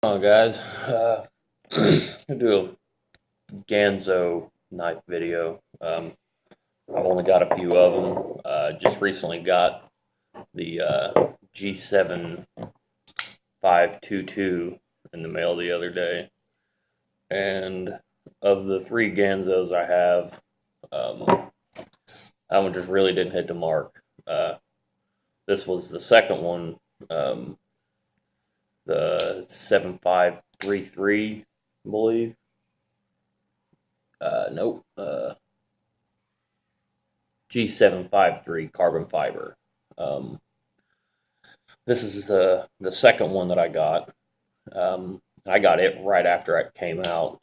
Oh, guys, I do a Ganzo knife video. I've only got a few of them. Just recently got the G752 in the mail the other day, and of the three Ganzos I have, that one just really didn't hit the mark. This was the second one, the 7533, I believe. Nope. G753 carbon fiber. Um, this is the second one that I got. I got it right after it came out.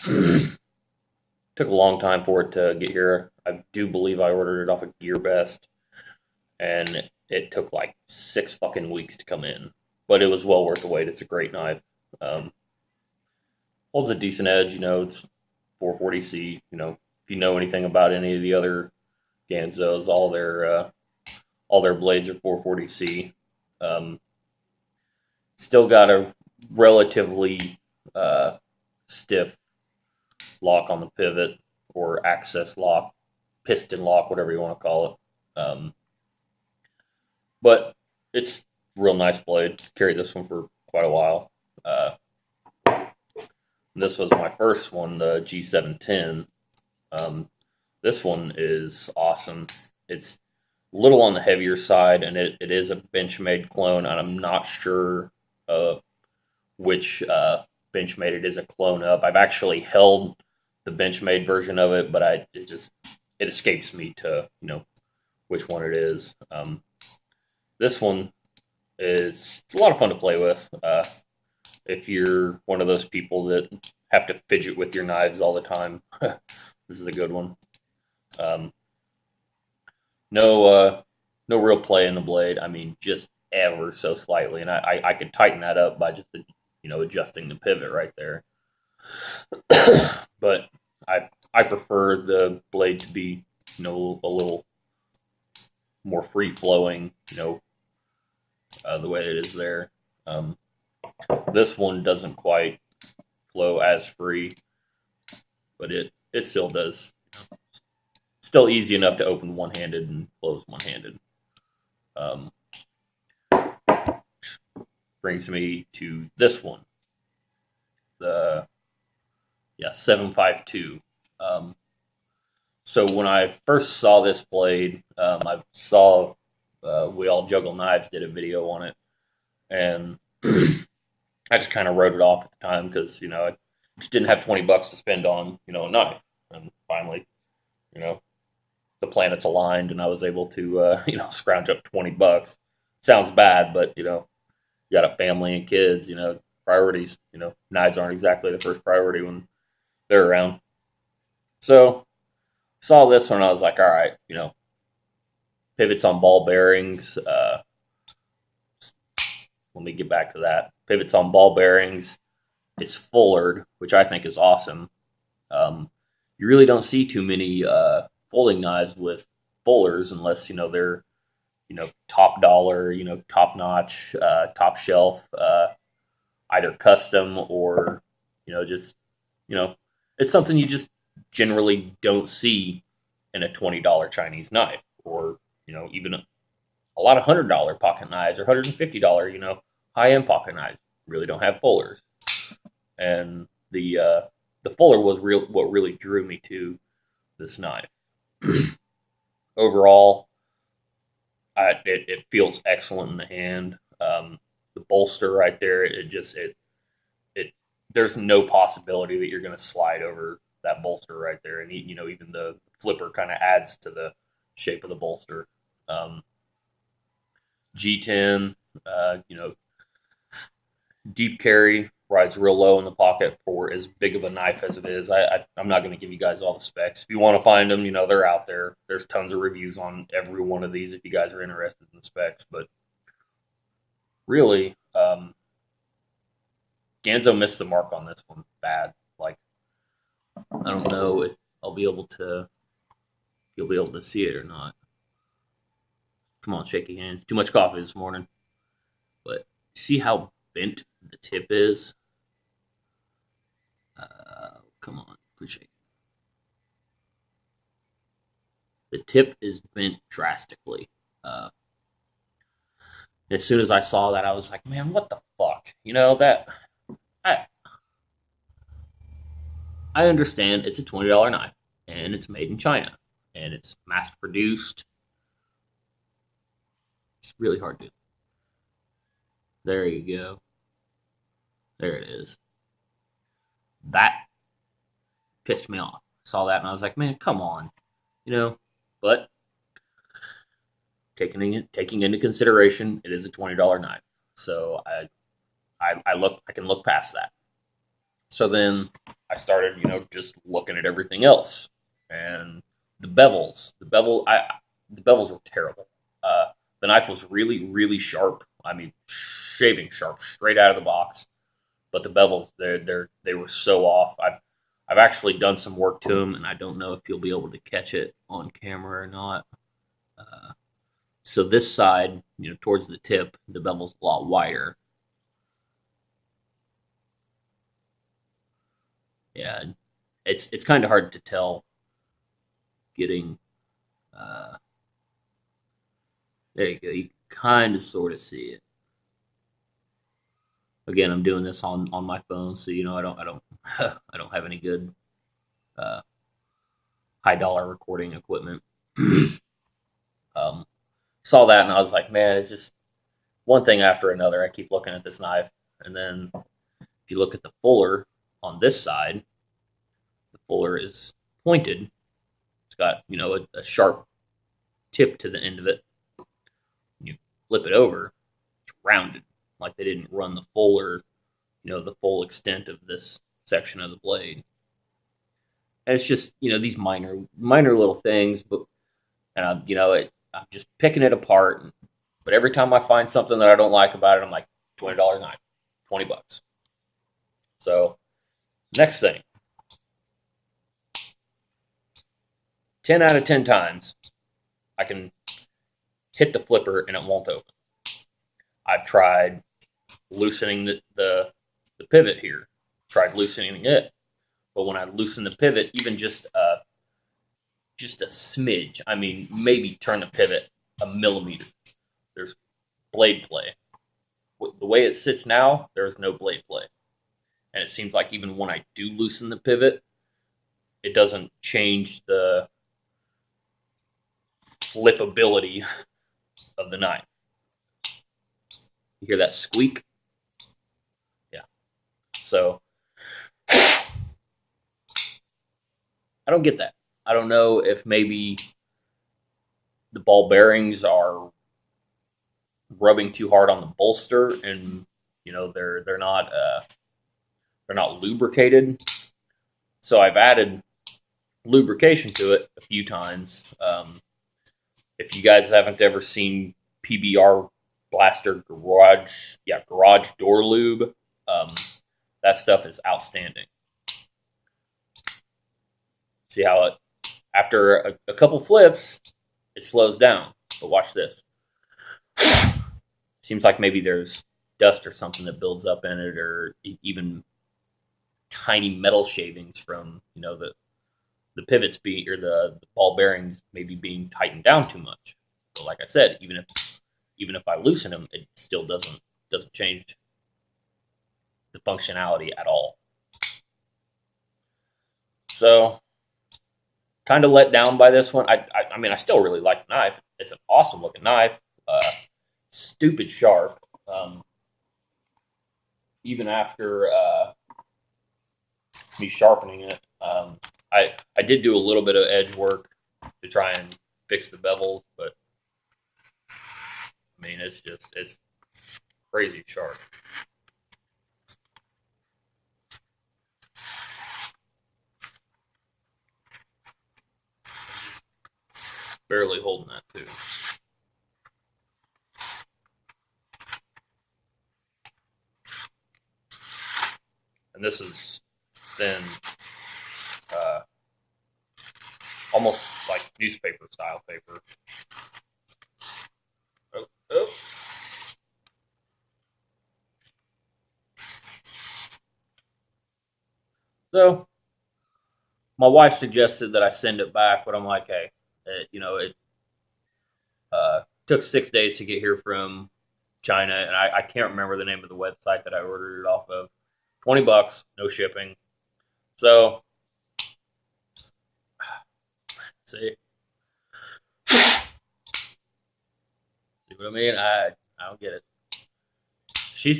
Took a long time for it to get here. I do believe I ordered it off of GearBest, and it took like 6 fucking weeks to come in. But it was well worth the wait. It's a great knife. Holds a decent edge. It's 440C. If you know anything about any of the other Ganzos, all their blades are 440C. Still got a relatively stiff lock on the pivot, or access lock, piston lock, whatever you want to call it. But it's a real nice blade. Carried this one for quite a while. This was my first one, the G710. This one is awesome. It's a little on the heavier side, and it is a Benchmade clone, and I'm not sure which Benchmade it is a clone of. I've actually held the Benchmade version of it, but it escapes me to which one it is. This one is a lot of fun to play with. If you're one of those people that have to fidget with your knives all the time, this is a good one. No real play in the blade. I mean, just ever so slightly, and I could tighten that up by just adjusting the pivot right there. But I prefer the blade to be a little more free flowing, the way it is there. This one doesn't quite flow as free, but it still does. Still easy enough to open one-handed and close one-handed. Brings me to this one, the 752. So when I first saw this blade, I saw We All Juggle Knives did a video on it, and I just kind of wrote it off at the time because I just didn't have $20 to spend on a knife, and finally, the planets aligned, and I was able to scrounge up $20. Sounds bad, but you got a family and kids, priorities. Knives aren't exactly the first priority when they're around. So saw this one, I was like, all right, pivots on ball bearings. Let me get back to that. Pivots on ball bearings. It's fullered, which I think is awesome. You really don't see too many folding knives with fullers unless they're top dollar, top notch, top shelf, either custom or just it's something you just generally don't see in a $20 Chinese knife, or even a lot of $100 pocket knives or $150 high end pocket knives really don't have fullers. And the fuller was what really drew me to this knife. Overall, it feels excellent in the hand. The bolster right there, there's no possibility that you're going to slide over that bolster right there, and even the flipper kind of adds to the shape of the bolster. G10, deep carry, rides real low in the pocket for as big of a knife as it is. I'm not going to give you guys all the specs. If you want to find them, they're out there. There's tons of reviews on every one of these if you guys are interested in the specs. But really, Ganzo missed the mark on this one bad. Like, I don't know if you'll be able to see it or not. Come on, shaky hands. Too much coffee this morning. But see how bent the tip is. Come on, quit shaking. The tip is bent drastically. As soon as I saw that, I was like, man, what the fuck? That I I understand it's a $20 knife and it's made in China and it's mass produced. It's really hard to. There you go. There it is. That pissed me off. Saw that and I was like, man, come on, But taking into consideration, it is a $20 knife, so I can look past that. So then I started, just looking at everything else, and the bevels, the bevels were terrible. The knife was really, really sharp. I mean, shaving sharp, straight out of the box. But the bevels, they were so off. I've actually done some work to them, and I don't know if you'll be able to catch it on camera or not. So this side, towards the tip, the bevel's a lot wider. Yeah, it's kind of hard to tell. Getting there you go. You can kind of sort of see it. Again, I'm doing this on my phone, so I don't I don't have any good uh, high dollar recording equipment. um, Saw that and I was like, man, it's just one thing after another. I keep looking at this knife, and then if you look at the fuller on this side, the fuller is pointed. It's got a sharp tip to the end of it. You flip it over, it's rounded, like they didn't run the fuller, the full extent of this section of the blade. And it's just these minor little things, but and I'm just picking it apart. But every time I find something that I don't like about it, I'm like, $20 knife, $20. So next thing, 10 out of 10 times, I can hit the flipper and it won't open. I've tried loosening the pivot here, tried loosening it, but when I loosen the pivot, even just a smidge, I mean, maybe turn the pivot a millimeter, there's blade play. The way it sits now, there's no blade play. And it seems like even when I do loosen the pivot, it doesn't change the flippability of the knife. You hear that squeak? Yeah. So I don't get that. I don't know if maybe the ball bearings are rubbing too hard on the bolster, and they're not lubricated. So I've added lubrication to it a few times. If you guys haven't ever seen PBR Blaster garage door lube, that stuff is outstanding. See how it, after a couple flips, it slows down. But watch this. Seems like maybe there's dust or something that builds up in it, or even tiny metal shavings from the pivots being, or the ball bearings maybe being tightened down too much. So like I said, even if I loosen them, it still doesn't change the functionality at all. So kind of let down by this one. I mean, I still really like the knife. It's an awesome looking knife. Stupid sharp. Even after me sharpening it, I did do a little bit of edge work to try and fix the bevels, but I mean, it's crazy sharp. Barely holding that too. And this is thin, almost like newspaper style paper. Oh. So my wife suggested that I send it back, but I'm like, hey, it took 6 days to get here from China, and I can't remember the name of the website that I ordered it off of. $20, no shipping. So, see, see what I mean? I don't get it. She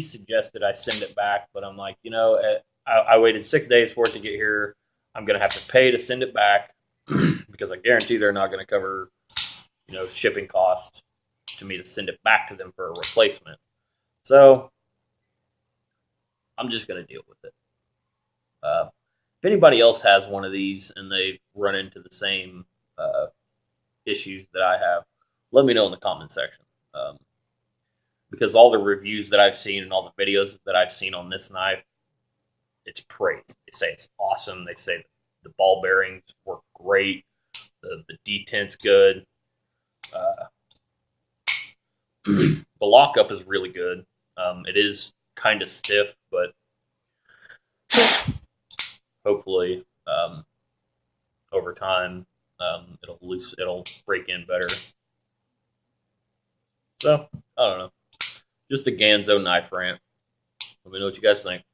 suggested I send it back, but I'm like, I waited 6 days for it to get here. I'm gonna have to pay to send it back because I guarantee they're not gonna cover, shipping costs to me to send it back to them for a replacement. So I'm just gonna deal with it. If anybody else has one of these and they run into the same issues that I have, let me know in the comment section. Because all the reviews that I've seen and all the videos that I've seen on this knife, it's praised. They say it's awesome. They say the ball bearings work great. The detent's good. The lockup is really good. It is kind of stiff, but hopefully over time it'll break in better. So I don't know. Just a Ganzo knife rant. Let me know what you guys think.